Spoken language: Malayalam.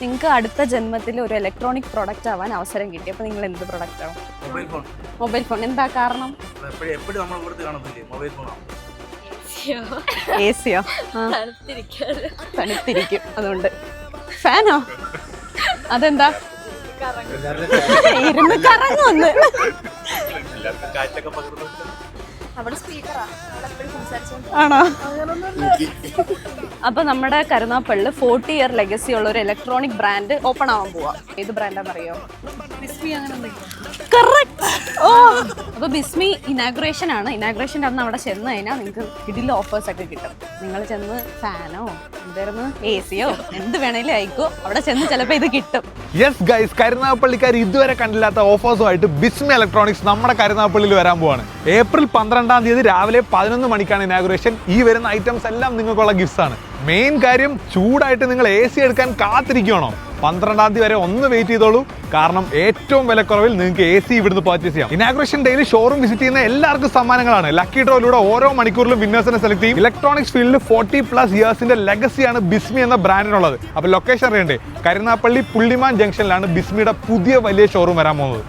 നിങ്ങൾക്ക് അടുത്ത ജന്മത്തിൽ ഒരു ഇലക്ട്രോണിക് പ്രോഡക്റ്റ് ആവാൻ അവസരം കിട്ടി. അപ്പോൾ നിങ്ങൾ എന്ത് പ്രോഡക്റ്റ് ആവും? Mobile phone. എന്താ കാരണം? എസിയോ? തണുത്തിരിക്കും, അതുകൊണ്ട്. ഫാനോ? അതെന്താ? ഇരുന്ന് കറങ്ങുന്നു. ആണോ? അപ്പൊ നമ്മുടെ കരുനാപ്പള്ളിൽ 40 ഇയർ ലെഗസി ഉള്ള ഒരു ഇലക്ട്രോണിക് ബ്രാൻഡ് ഓപ്പൺ ആവാൻ പോവാ. ഏത് ബ്രാൻഡാണെന്നറിയോ? കറക്റ്റ്. ഓ, അപ്പൊ ബിസ്മി ഇനാഗുറേഷൻ ആണ്. ഇനാഗുറേഷൻ്റെ അന്ന് അവിടെ ചെന്ന് കഴിഞ്ഞാൽ നിങ്ങൾക്ക് ഇതിൽ ഓഫേഴ്സ് ഒക്കെ കിട്ടും. നിങ്ങൾ ചെന്ന് ഫാനോ എന്തായിരുന്നു എസിയോ എന്ത് വേണേലും അയക്കോ, അവിടെ ചെന്ന് ചിലപ്പോൾ ഇത് കിട്ടും. യെസ് ഗൈസ്, കരുനാഗപ്പള്ളിക്കാർ ഇതുവരെ കണ്ടില്ലാത്ത ഓഫേഴ്സുമായിട്ട് ബിസ്മി ഇലക്ട്രോണിക്സ് നമ്മുടെ കരുനാഗപ്പള്ളിയിൽ വരാൻ പോവാണ്. ഏപ്രിൽ 12-ാം തീയതി രാവിലെ 11 മണിക്കാണ് ഇനാഗുറേഷൻ. ഈ വരുന്ന ഐറ്റംസ് എല്ലാം നിങ്ങൾക്കുള്ള ഗിഫ്റ്റ്സ് ആണ്. മെയിൻ കാര്യം, ചൂടായിട്ട് നിങ്ങൾ AC എടുക്കാൻ കാത്തിരിക്കുകയാണോ? 12-ാം തീയതി വരെ ഒന്ന് വെയിറ്റ് ചെയ്തോളൂ. കാരണം ഏറ്റവും വിലക്കുറവിൽ നിങ്ങൾക്ക് AC ഇവിടുന്ന് പർച്ചേസ് ചെയ്യാം. ഇനാഗുറേഷൻ ഡേയിൽ ഷോറൂം വിസിറ്റ് ചെയ്യുന്ന എല്ലാവർക്കും സമ്മാനങ്ങളാണ്. ലക്കി ഡ്രോയിലൂടെ ഓരോ മണിക്കൂറിലും വിന്നേഴ്സിനെ സെലക്ട് ചെയ്യും. ഇലക്ട്രോണിക്സ് ഫീൽഡിൽ 40+ ഇയേഴ്സിന്റെ ലെഗസിയാണ് ബിസ്മി എന്ന ബ്രാൻഡിനുള്ളത്. അപ്പോൾ ലൊക്കേഷൻ അറിയണ്ടേ? കരുനാഗപ്പള്ളി പുള്ളിമാൻ ജംഗ്ഷനിലാണ് ബിസ്മിയുടെ പുതിയ വലിയ ഷോറൂം വരാൻ പോകുന്നത്.